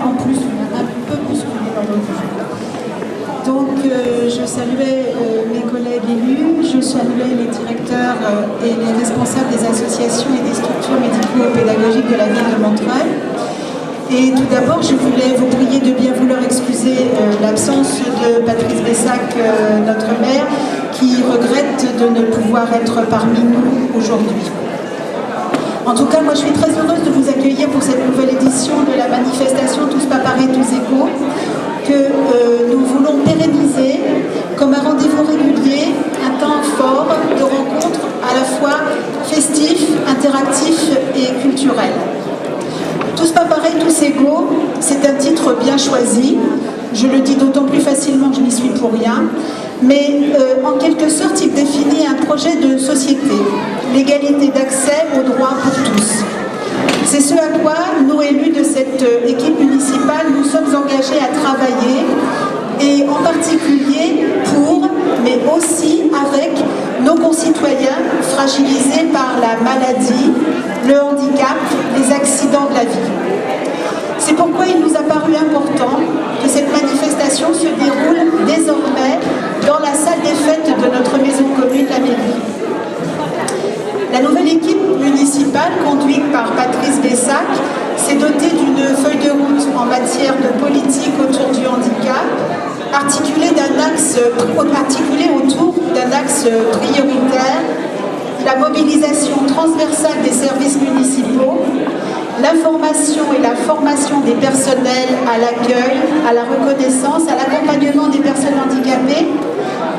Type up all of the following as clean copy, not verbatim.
en plus, on a un peu bousculé l'ordre du jour. Donc je saluais mes collègues élus, je saluais les directeurs et les responsables des associations et des structures médico-pédagogiques de la ville de Montreuil. Et tout d'abord, je voulais vous prier de bien vouloir excuser l'absence de Patrice Bessac, notre maire, qui regrette de ne pouvoir être parmi nous aujourd'hui. En tout cas, moi je suis très heureuse de vous accueillir pour cette nouvelle édition de la manifestation Tous pas pareils, tous égaux, que nous voulons pérenniser comme un rendez-vous régulier, un temps fort de rencontres à la fois festif, interactif et culturel. Tous pas pareils, tous égaux, c'est un titre bien choisi. Je le dis d'autant plus facilement que je n'y suis pour rien. Mais en quelque sorte, il définit un projet de société, l'égalité d'accès aux droits pour tous. C'est ce à quoi nous, élus de cette équipe municipale, nous sommes engagés à travailler, et en particulier pour, mais aussi avec nos concitoyens fragilisés par la maladie, le handicap, les accidents de la vie. C'est pourquoi il nous a paru important que cette manifestation se déroule désormais dans la salle des fêtes de notre maison commune, la mairie. La nouvelle équipe municipale, conduite par Patrice Bessac, s'est dotée d'une feuille de route en matière de politique autour du handicap, articulée autour d'un axe prioritaire, la mobilisation transversale des services municipaux, l'information et la formation des personnels à l'accueil, à la reconnaissance, à l'accompagnement des personnes handicapées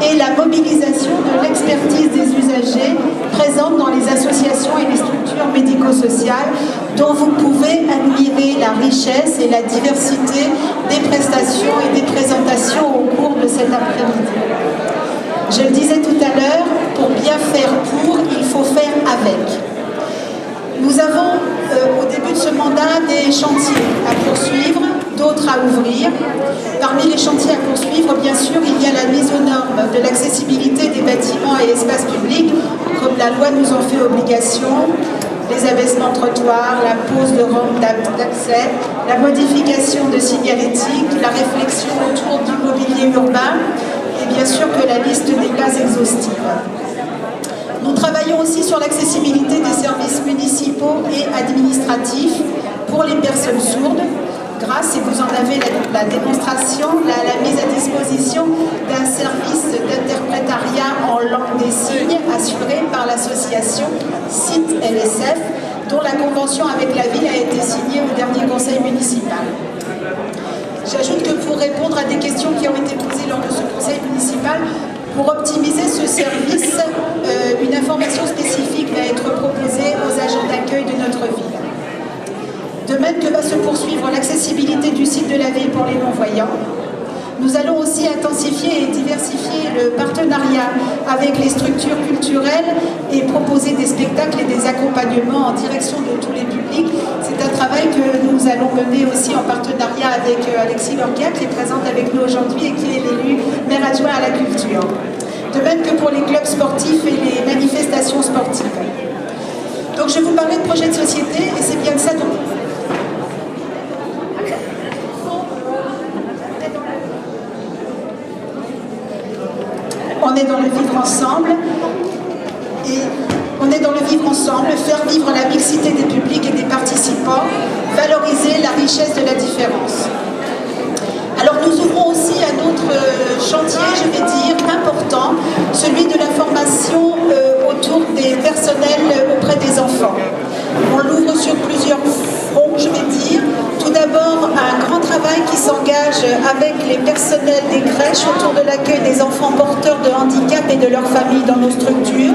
et la mobilisation de l'expertise des usagers présente dans les associations et les structures médico-sociales dont vous pouvez admirer la richesse et la diversité des prestations et des présentations au cours de cet après-midi. Je le disais tout à l'heure, pour bien faire pour, il faut faire avec. Nous avons au début de ce mandat des chantiers à poursuivre, d'autres à ouvrir. Parmi les chantiers à poursuivre, bien sûr, il y a la mise aux normes de l'accessibilité des bâtiments et espaces publics, comme la loi nous en fait obligation, les abaissements de trottoirs, la pose de rampes d'accès, la modification de signalétique, la réflexion autour du mobilier urbain, et bien sûr que la liste n'est pas exhaustive. Nous travaillons aussi sur l'accessibilité des services municipaux et administratifs pour les personnes sourdes, grâce, et vous en avez la démonstration, la mise à disposition d'un service d'interprétariat en langue des signes assuré par l'association CIT LSF, dont la convention avec la ville a été signée au dernier conseil municipal. J'ajoute que pour répondre à des questions qui ont été posées lors de ce conseil municipal, pour optimiser ce service, une information spécifique va être proposée aux agents d'accueil de notre ville. De même que va se poursuivre l'accessibilité du site de la ville pour les non-voyants, nous allons aussi intensifier et diversifier le partenariat avec les structures culturelles et proposer des spectacles et des accompagnements en direction de tous les publics. C'est un travail que nous allons mener aussi en partenariat avec Alexis Lorca, qui est présente avec nous aujourd'hui et qui est l'élu maire adjoint à la culture. De même que pour les clubs sportifs et les manifestations sportives. Donc je vais vous parler de projet de société et c'est bien de ça dont on est dans le vivre ensemble et on est dans le vivre ensemble, faire vivre la mixité des publics et des participants, valoriser la richesse de la différence. Alors nous ouvrons aussi un autre chantier, je vais dire, important, celui de la formation autour des personnels auprès des enfants. On l'ouvre sur plusieurs fronts, je vais dire. Tout d'abord, un grand travail qui s'engage avec les personnels des crèches autour de l'accueil des enfants porteurs de handicap et de leurs familles dans nos structures.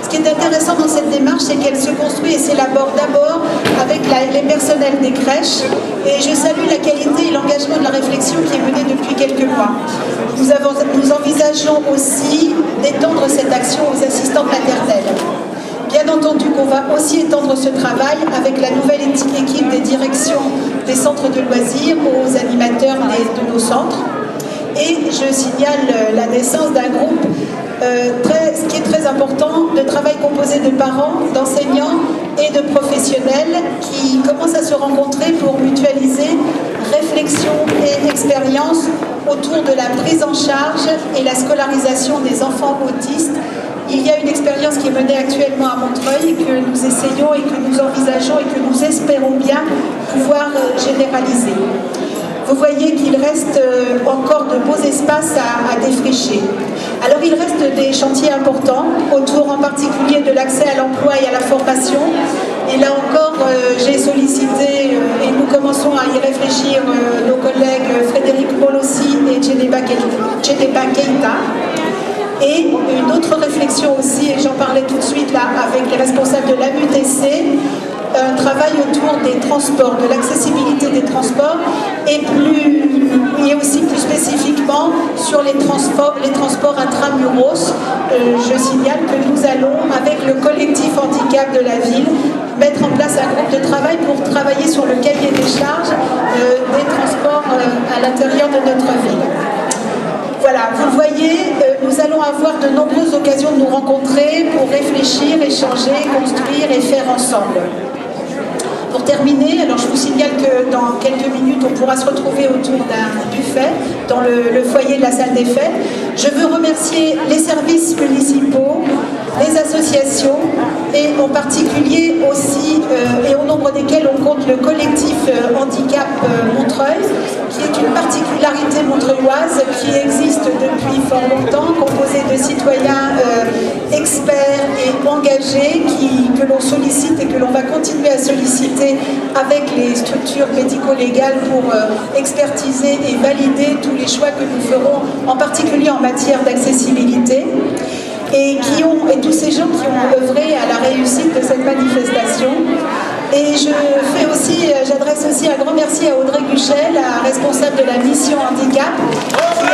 Ce qui est intéressant dans cette démarche, c'est qu'elle se construit et s'élabore d'abord avec les personnels des crèches. Et je salue la qualité et l'engagement de la réflexion qui est menée depuis quelques mois. Nous envisageons aussi d'étendre cette action aux assistantes maternelles. Bien entendu qu'on va aussi étendre ce travail avec la nouvelle équipe des directions des centres de loisirs aux animateurs de nos centres. Et je signale la naissance d'un groupe ce qui est très important, de travail composé de parents, d'enseignants et de professionnels qui commencent à se rencontrer pour mutualiser autour de la prise en charge et la scolarisation des enfants autistes. Il y a une expérience qui est menée actuellement à Montreuil et que nous essayons et que nous envisageons et que nous espérons bien pouvoir généraliser. Vous voyez qu'il reste encore de beaux espaces à défricher. Alors il reste des chantiers importants, autour en particulier de l'accès à l'emploi et à la formation. Et là encore, j'ai sollicité, et nous commençons à y réfléchir, nos collègues Frédéric Molossi et Djeneba Keita. Et une autre réflexion aussi, et j'en parlais tout de suite là avec les responsables de l'AMUTC, un travail autour des transports, de l'accessibilité des transports et aussi plus spécifiquement sur les transports intramuros. Je signale que nous allons, avec le collectif handicap de la ville, mettre en place un groupe de travail pour travailler sur le cahier des charges des transports à l'intérieur de notre ville. Voilà, vous le voyez, nous allons avoir de nombreuses occasions de nous rencontrer pour réfléchir, échanger, construire et faire ensemble. Pour terminer, alors je vous signale que dans quelques minutes, on pourra se retrouver autour d'un buffet dans le foyer de la salle des fêtes. Je veux remercier les services municipaux, les associations et en particulier aussi, et au nombre desquels on compte le collectif Handicap Montreuil, qui est une particularité montreuilloise qui existe depuis fort longtemps, composée de citoyens experts et engagés que l'on sollicite et que l'on va continuer à solliciter avec les structures médico-légales pour expertiser et valider tous les choix que nous ferons, en particulier en matière d'accessibilité. Et tous ces gens qui ont œuvré à la réussite de cette manifestation. Et j'adresse aussi un grand merci à Audrey Guchel, la responsable de la mission handicap, qui